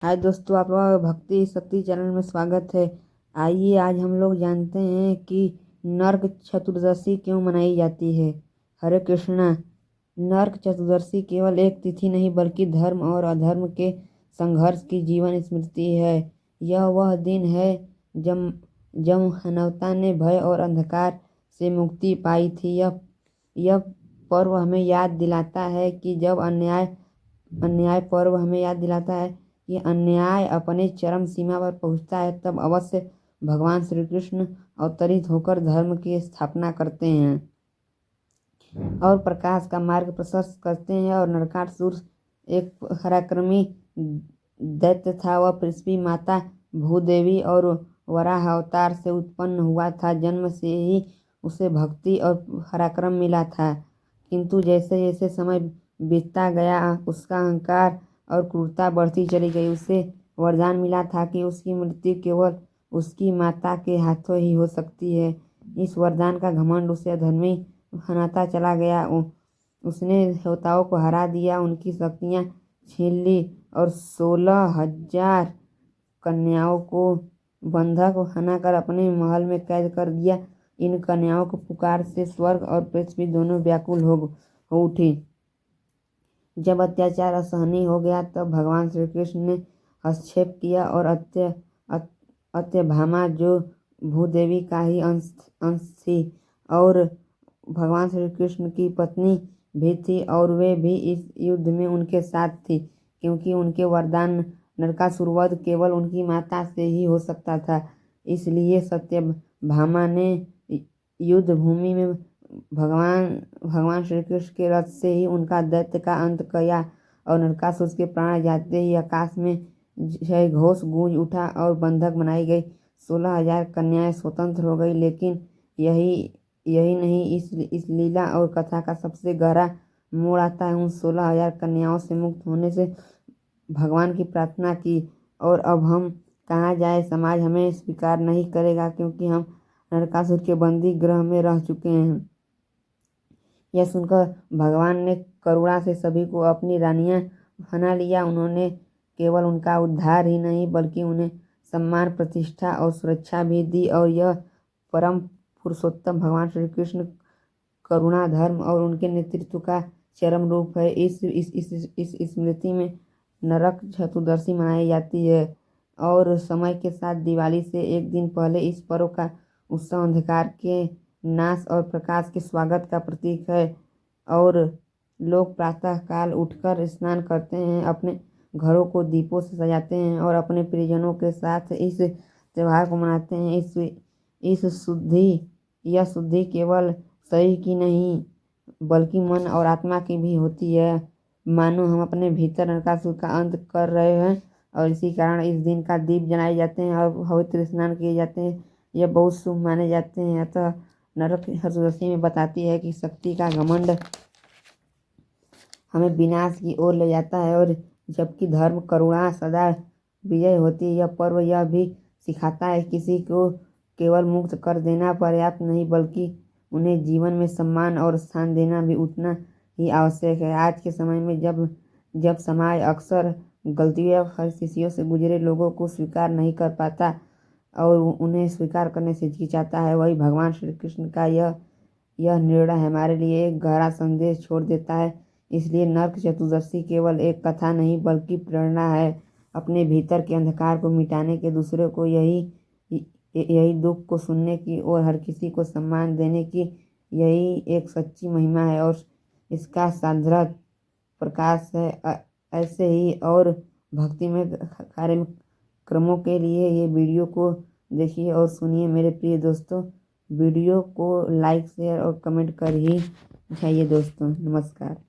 हाय दोस्तों, आप लोगों का भक्ति शक्ति चैनल में स्वागत है। आइए आज हम लोग जानते हैं कि नरक चतुर्दशी क्यों मनाई जाती है। हरे कृष्णा। नरक चतुर्दशी केवल एक तिथि नहीं बल्कि धर्म और अधर्म के संघर्ष की जीवन स्मृति है। यह वह दिन है जब जब मानवता ने भय और अंधकार से मुक्ति पाई थी। यह पर्व हमें याद दिलाता है कि जब अन्याय अपने चरम सीमा पर पहुंचता है तब अवश्य भगवान श्री कृष्ण अवतरित होकर धर्म की स्थापना करते हैं और प्रकाश का मार्ग प्रशस्त करते हैं। और नरकासुर एक पराक्रमी दैत्य था। वह पृथ्वी माता भूदेवी और वराह अवतार से उत्पन्न हुआ था। जन्म से ही उसे भक्ति और पराक्रम मिला था, किंतु जैसे जैसे समय बीतता गया उसका अहंकार और क्रूरता बढ़ती चली गई। उसे वरदान मिला था कि उसकी मृत्यु केवल उसकी माता के हाथों ही हो सकती है। इस वरदान का घमंड उसे अधर्मी बनाता चला गया। उसने देवताओं को हरा दिया, उनकी शक्तियाँ छीन ली और 16,000 कन्याओं को बंधक बनाकर अपने महल में कैद कर दिया। इन कन्याओं को पुकार से स्वर्ग और पृथ्वी दोनों व्याकुल हो उठी। जब अत्याचार असहनीय हो गया तब भगवान श्री कृष्ण ने हस्तक्षेप किया और अत्यभामा, जो भूदेवी का ही अंश थी और भगवान श्री कृष्ण की पत्नी भी थी, और वे भी इस युद्ध में उनके साथ थी, क्योंकि उनके वरदान नरकासुर वध केवल उनकी माता से ही हो सकता था। इसलिए सत्यभामा ने युद्ध भूमि में भगवान श्री कृष्ण के रथ से ही उनका दैत्य का अंत किया और नरकासुर के प्राण जाते ही आकाश में जय घोष गूंज उठा और बंधक बनाई गई 16,000 कन्याएं स्वतंत्र हो गई। लेकिन यही नहीं, इस लीला और कथा का सबसे गहरा मोड़ आता है उन 16,000 कन्याओं से मुक्त होने से भगवान की प्रार्थना की। और अब हम कहाँ जाए, समाज हमें स्वीकार नहीं करेगा क्योंकि हम नरकासुर के बंदी गृह में रह चुके हैं। यह सुनकर भगवान ने करुणा से सभी को अपनी रानियां बना लिया। उन्होंने केवल उनका उद्धार ही नहीं बल्कि उन्हें सम्मान, प्रतिष्ठा और सुरक्षा भी दी। और यह परम पुरुषोत्तम भगवान श्री कृष्ण करुणा, धर्म और उनके नेतृत्व का चरम रूप है। इस स्मृति में नरक चतुर्दशी मनाई जाती है और समय के साथ दिवाली से एक दिन पहले इस पर्व का उत्सव अंधकार के नाश और प्रकाश के स्वागत का प्रतीक है। और लोग प्रातः काल उठकर स्नान करते हैं, अपने घरों को दीपों से सजाते हैं और अपने प्रियजनों के साथ इस त्यौहार को मनाते हैं। यह शुद्धि केवल शरीर की नहीं बल्कि मन और आत्मा की भी होती है, मानो हम अपने भीतर नरकासुर का अंत कर रहे हैं। और इसी कारण इस दिन का दीप जलाए जाते हैं और पवित्र स्नान किए जाते हैं। यह बहुत शुभ माने जाते हैं। अतः नरक चतुर्दशी में बताती है कि शक्ति का घमंड हमें विनाश की ओर ले जाता है और जबकि धर्म करुणा सदा विजय होती है। यह पर्व यह भी सिखाता है किसी को केवल मुक्त कर देना पर्याप्त नहीं बल्कि उन्हें जीवन में सम्मान और स्थान देना भी उतना ही आवश्यक है। आज के समय में जब समाज अक्सर गलतियों या परिस्थितियों से गुजरे लोगों को स्वीकार नहीं कर पाता और उन्हें स्वीकार करने से हिचकिचाता है, वही भगवान श्री कृष्ण का यह निर्णय हमारे लिए एक गहरा संदेश छोड़ देता है। इसलिए नरक चतुर्दशी केवल एक कथा नहीं बल्कि प्रेरणा है, अपने भीतर के अंधकार को मिटाने के, दूसरों को यही दुख को सुनने की और हर किसी को सम्मान देने की यही एक सच्ची महिमा है और इसका सार्थक प्रकाश है। ऐसे ही और भक्ति में कार्यक्रमों के लिए ये वीडियो को देखिए और सुनिए। मेरे प्रिय दोस्तों, वीडियो को लाइक शेयर और कमेंट कर ही जाइए दोस्तों। नमस्कार।